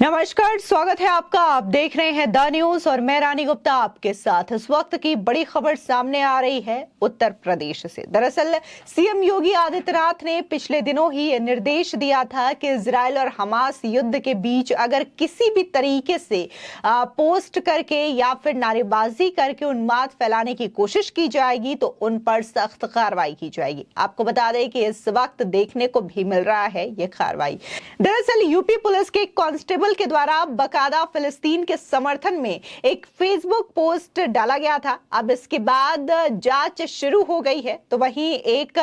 नमस्कार, स्वागत है आपका। आप देख रहे हैं द न्यूज और मैं रानी गुप्ता आपके साथ। इस वक्त की बड़ी खबर सामने आ रही है उत्तर प्रदेश से। दरअसल सीएम योगी आदित्यनाथ ने पिछले दिनों ही निर्देश दिया था कि इजराइल और हमास युद्ध के बीच अगर किसी भी तरीके से पोस्ट करके या फिर नारेबाजी करके उन्माद फैलाने की कोशिश की जाएगी तो उन पर सख्त कार्रवाई की जाएगी। आपको बता दें कि इस वक्त देखने को भी मिल रहा है ये कार्रवाई। दरअसल यूपी पुलिस के कांस्टेबल के द्वारा बकायदा फिलिस्तीन के समर्थन में एक फेसबुक पोस्ट डाला गया था। अब इसके बाद जांच शुरू हो गई है। तो वहीं एक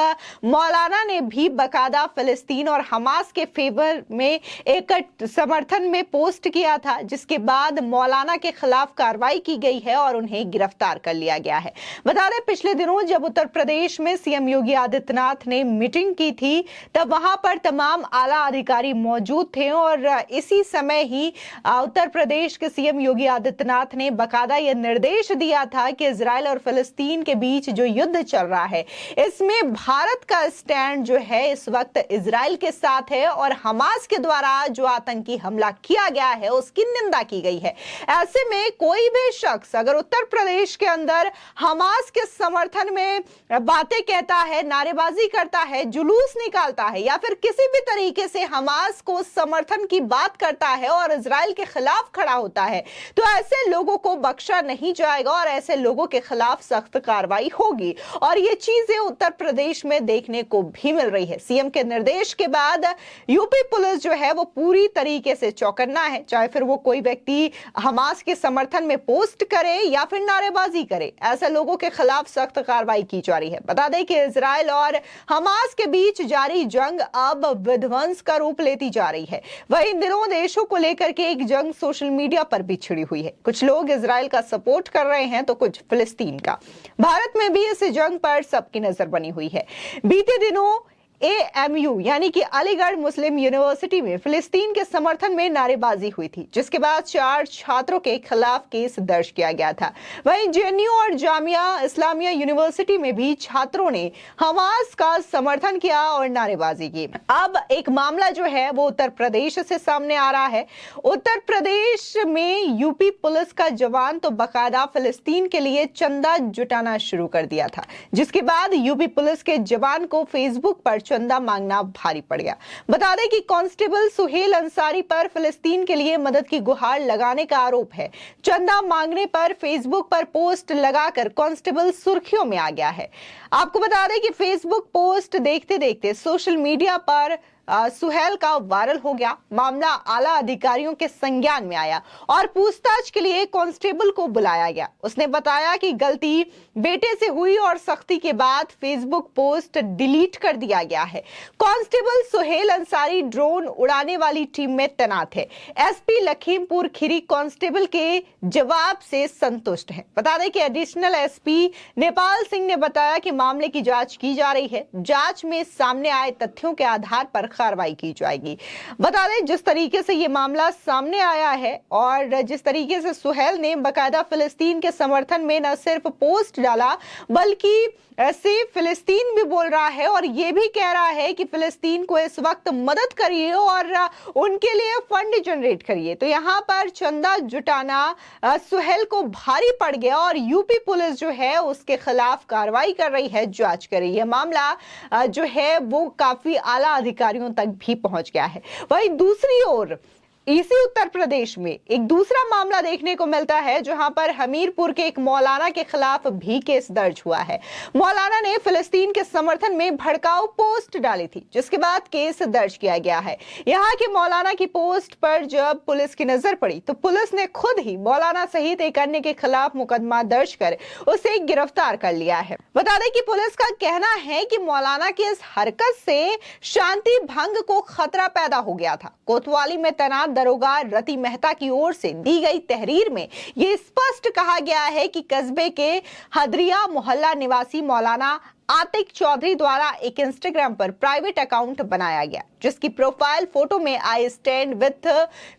मौलाना ने भी बकायदा फिलिस्तीन और हमास के फेवर में एक समर्थन में पोस्ट किया था, जिसके बाद मौलाना के खिलाफ कार्रवाई की गई है और उन्हें गिरफ्तार कर लिया गया है। बता दें, पिछले दिनों जब उत्तर प्रदेश में सीएम योगी आदित्यनाथ ने मीटिंग की थी तब वहां पर तमाम आला अधिकारी मौजूद थे और इसी समय ही उत्तर प्रदेश के सीएम योगी आदित्यनाथ ने बकायदा यह निर्देश दिया था कि इजराइल और फिलिस्तीन के बीच जो युद्ध चल रहा है इसमें भारत का स्टैंड जो है इस वक्त इजराइल के साथ है और हमास के द्वारा जो आतंकी हमला किया गया है उसकी निंदा की गई है। ऐसे में कोई भी शख्स अगर उत्तर प्रदेश के अंदर हमास के समर्थन में बातें कहता है, नारेबाजी करता है, जुलूस निकालता है या फिर किसी भी तरीके से हमास को समर्थन की बात करता है और इजराइल के खिलाफ खड़ा होता है तो ऐसे लोगों को बख्शा नहीं जाएगा और ऐसे लोगों के खिलाफ सख्त कार्रवाई होगी। और ये चीजें उत्तर प्रदेश में देखने को भी मिल रही है। सीएम के निर्देश के बाद यूपी पुलिस जो है वो पूरी तरीके से चौकन्ना है, चाहे फिर वो कोई व्यक्ति हमास के समर्थन में पोस्ट करे या फिर नारेबाजी करे, ऐसे लोगों के खिलाफ सख्त कार्रवाई की जा रही है। बता दें कि इजराइल और हमास के बीच जारी जंग अब विध्वंस का रूप लेती जा रही है। वहीं इन दिनों देशों को लेकर के एक जंग सोशल मीडिया पर भी छिड़ी हुई है। कुछ लोग इजराइल का सपोर्ट कर रहे हैं तो कुछ फिलिस्तीन का। भारत में भी इस जंग पर सबकी नजर बनी हुई है। बीते दिनों AMU यानी कि अलीगढ़ मुस्लिम यूनिवर्सिटी में फिलिस्तीन के समर्थन में नारेबाजी हुई थी, जिसके बाद 4 छात्रों के खिलाफ केस दर्ज किया गया था। वहीं JNU और जामिया इस्लामिया यूनिवर्सिटी में भी छात्रों ने हमास का समर्थन किया और नारेबाजी की। अब एक मामला जो है वो उत्तर प्रदेश से सामने आ रहा है। उत्तर प्रदेश में यूपी पुलिस का जवान तो बकायदा फिलिस्तीन के लिए चंदा जुटाना शुरू कर दिया था, जिसके बाद यूपी पुलिस के जवान को फेसबुक पर चंदा मांगना भारी पड़ गया। बता दें कि कांस्टेबल सुहेल अंसारी पर फिलिस्तीन के लिए मदद की गुहार लगाने का आरोप है। चंदा मांगने पर फेसबुक पर पोस्ट लगाकर कांस्टेबल सुर्खियों में आ गया है। आपको बता दें कि फेसबुक पोस्ट देखते देखते सोशल मीडिया पर सुहेल का वायरल हो गया। मामला आला अधिकारियों के संज्ञान में आया और पूछताछ के लिए कांस्टेबल को बुलाया गया। उसने बताया कि गलती बेटे से हुई और सख्ती के बाद फेसबुक पोस्ट डिलीट कर दिया गया है। कांस्टेबल सुहेल अंसारी ड्रोन उड़ाने वाली टीम में तैनात है। SP लखीमपुर खीरी कांस्टेबल के जवाब से संतुष्ट है। बता दें कि एडिशनल SP नेपाल सिंह ने बताया कि मामले की जांच की जा रही है। जांच में सामने आए तथ्यों के आधार पर कार्रवाई की जाएगी। बता दें, जिस तरीके से ये मामला सामने आया है और जिस तरीके से सुहेल ने बकायदा फिलिस्तीन के समर्थन में न सिर्फ पोस्ट डाला बल्कि ऐसे फिलिस्तीन भी बोल रहा है और ये भी कह रहा है कि फिलिस्तीन को इस वक्त मदद करिए और उनके लिए फंड जनरेट करिए। तो यहाँ पर चंदा जुटाना सुहेल को भारी पड़ गया और यूपी पुलिस जो है उसके खिलाफ कार्रवाई कर रही है, जांच कर रही है। मामला जो है वो काफी आला अधिकारियों तक भी पहुंच गया है। वहीं दूसरी ओर इसी उत्तर प्रदेश में एक दूसरा मामला देखने को मिलता है, जहां पर हमीरपुर के एक मौलाना के खिलाफ भी केस दर्ज हुआ है। मौलाना ने फिलिस्तीन के समर्थन में भड़काऊ पोस्ट डाली थी, जिसके बाद केस दर्ज किया गया है। यहां के मौलाना की पोस्ट पर जब पुलिस की नजर पड़ी तो पुलिस ने खुद ही मौलाना सहित एक अन्य के खिलाफ मुकदमा दर्ज कर उसे गिरफ्तार कर लिया है। बता दें कि पुलिस का कहना है कि मौलाना की इस हरकत से शांति भंग को खतरा पैदा हो गया था। कोतवाली में तैनात दरोगा रति मेहता की ओर से दी गई तहरीर में यह स्पष्ट कहा गया है कि कस्बे के हदरिया मोहल्ला निवासी मौलाना आतिक चौधरी द्वारा एक इंस्टाग्राम पर प्राइवेट अकाउंट बनाया गया, जिसकी प्रोफाइल फोटो में आई स्टैंड विथ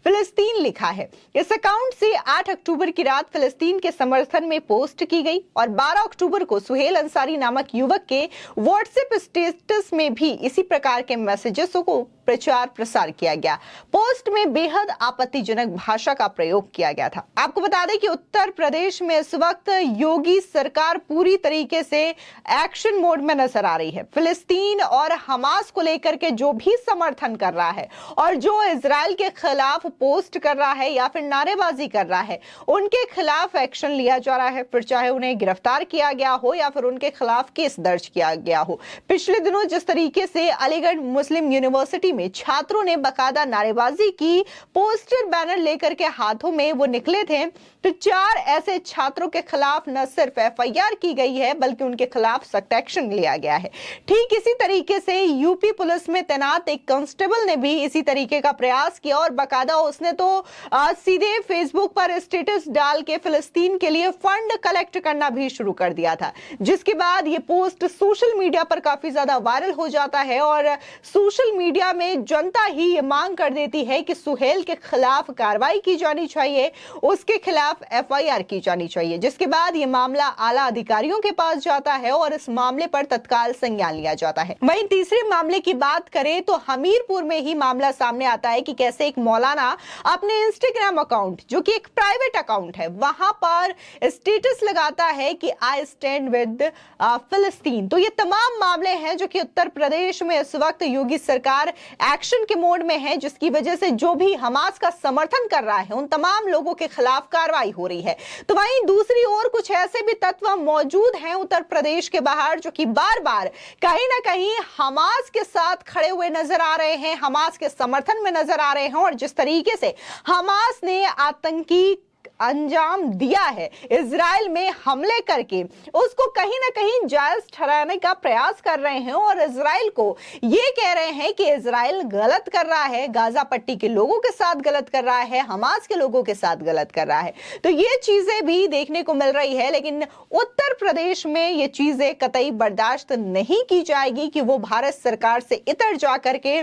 फिलिस्तीन लिखा है। इस अकाउंट से 8 अक्टूबर की रात फिलिस्तीन के समर्थन में पोस्ट की गई और 12 अक्टूबर को सुहेल अंसारी नामक युवक के व्हाट्सएप स्टेटस में भी इसी प्रकार के मैसेजेस को प्रचार प्रसार किया गया। पोस्ट में बेहद आपत्तिजनक भाषा का प्रयोग किया गया था। आपको बता दें कि उत्तर प्रदेश में इस वक्त योगी सरकार पूरी तरीके से एक्शन मोड में नजर आ रही है। फिलिस्तीन और हमास को लेकर के जो भी समर्थन कर रहा है और जो इजराइल के खिलाफ पोस्ट कर रहा है या फिर नारेबाजी कर रहा है, उनके खिलाफ एक्शन लिया जा रहा है, फिर चाहे उन्हें गिरफ्तार किया गया हो या फिर उनके खिलाफ केस दर्ज किया गया हो। पिछले दिनों जिस तरीके से अलीगढ़ मुस्लिम यूनिवर्सिटी में छात्रों ने बकायदा नारेबाजी की, पोस्टर बैनर लेकर के हाथों में वो निकले थे, तो 4 ऐसे छात्रों के खिलाफ न सिर्फ एफआईआर की गई है बल्कि उनके खिलाफ सख्त एक्शन लिया गया है। ठीक इसी तरीके से यूपी पुलिस में तैनात एक कांस्टेबल ने भी इसी तरीके का प्रयास किया और बकायदा उसने तो सीधे फेसबुक पर स्टेटस डाल के फिलिस्तीन के लिए फंड कलेक्ट करना भी शुरू कर दिया था, जिसके बाद ये पोस्ट सोशल मीडिया पर काफी ज्यादा वायरल हो जाता है और सोशल मीडिया में जनता ही ये मांग कर देती है कि सुहेल के खिलाफ कार्रवाई की जानी चाहिए, उसके खिलाफ एफआईआर की जानी चाहिए, जिसके बाद ये मामला आला अधिकारियों के पास जाता है और इस मामले पर तत्काल संज्ञान लिया जाता है। वहीं तीसरे मामले की बात करें तो हमीरपुर में ही मामला सामने आता है कि कैसे एक मौलाना अपने इंस्टाग्राम अकाउंट, जो कि एक प्राइवेट अकाउंट है, वहां पर स्टेटस लगाता है कि आई स्टैंड विद फिलिस्तीन। तो ये तमाम मामले हैं जो कि उत्तर प्रदेश में इस वक्त योगी सरकार एक्शन के मोड में है, जिसकी वजह से जो भी हमास का समर्थन कर रहा है उन तमाम लोगों के खिलाफ कार्रवाई हो रही है। तो वहीं दूसरी ओर कुछ ऐसे भी तत्व मौजूद हैं उत्तर प्रदेश के बाहर जो कि बार बार कहीं ना कहीं हमास के साथ खड़े हुए नजर आ रहे हैं, हमास के समर्थन में नजर आ रहे हैं और जिस तरीके से हमास ने आतंकी अंजाम दिया है इजराइल में हमले करके, उसको कहीं ना कहीं जायज ठहराने का प्रयास कर रहे हैं और इजराइल को ये कह रहे हैं कि इजराइल गलत कर रहा है, गाजा पट्टी के लोगों के साथ गलत कर रहा है, हमास के लोगों के साथ गलत कर रहा है। तो ये चीजें भी देखने को मिल रही है, लेकिन उत्तर प्रदेश में ये चीजें कतई बर्दाश्त नहीं की जाएगी कि वो भारत सरकार से इतर जा करके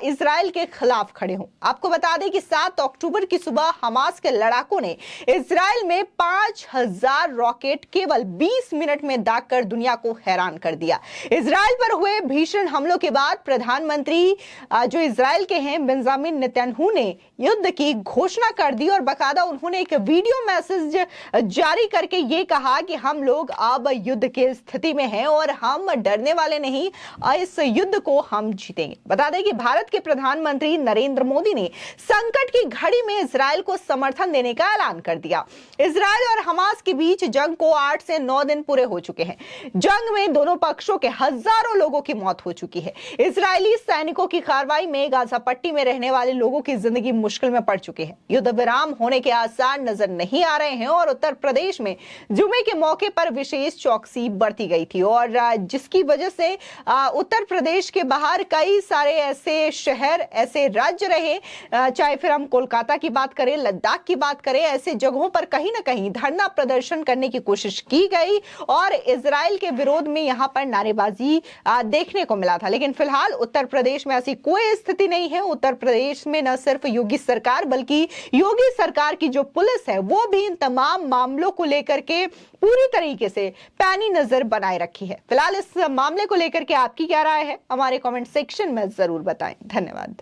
इजराइल के खिलाफ खड़े हों। आपको बता दें कि 7 अक्टूबर की सुबह हमास के लड़ाकों ने इजराइल में 5000 रॉकेट केवल 20 मिनट में दागकर दुनिया को हैरान कर दिया। इजराइल पर हुए भीषण हमलों के बाद प्रधानमंत्री जो इजराइल के हैं बेंजामिन नेतन्याहू ने युद्ध की घोषणा कर दी और बकायदा उन्होंने एक वीडियो मैसेज जारी करके ये कहा कि हम लोग अब युद्ध की स्थिति में हैं और हम डरने वाले नहीं, इस युद्ध को हम जीतेंगे। बता दें कि भारत के प्रधानमंत्री नरेंद्र मोदी ने संकट की घड़ी में इजराइल को समर्थन देने का ऐलान कर दिया। इजराइल और हमास के बीच जंग को 8 से 9 दिन पूरे हो चुके हैं। जंग में दोनों पक्षों के हजारों लोगों की मौत हो चुकी है। इजरायली सैनिकों की कार्रवाई में गाजा पट्टी में रहने वाले लोगों की जिंदगी मुश्किल में पड़ चुकी है। युद्ध विराम होने के आसार नजर नहीं आ रहे हैं और उत्तर प्रदेश में जुमे के मौके पर विशेष चौकसी बरती गई थी और जिसकी वजह से उत्तर प्रदेश के बाहर कई सारे ऐसे शहर, ऐसे राज्य रहे, चाहे फिर हम कोलकाता की बात करें, लद्दाख की बात करें, ऐसे जगहों पर कहीं ना कहीं धरना प्रदर्शन करने की कोशिश की गई और इजराइल के विरोध में यहां पर नारेबाजी देखने को मिला था। लेकिन फिलहाल उत्तर प्रदेश में ऐसी कोई स्थिति नहीं है। उत्तर प्रदेश में न सिर्फ योगी सरकार बल्कि योगी सरकार की जो पुलिस है वो भी इन तमाम मामलों को लेकर के पूरी तरीके से पैनी नजर बनाए रखी है। फिलहाल इस मामले को लेकर के आपकी क्या राय है, हमारे कमेंट सेक्शन में जरूर बताएं। धन्यवाद।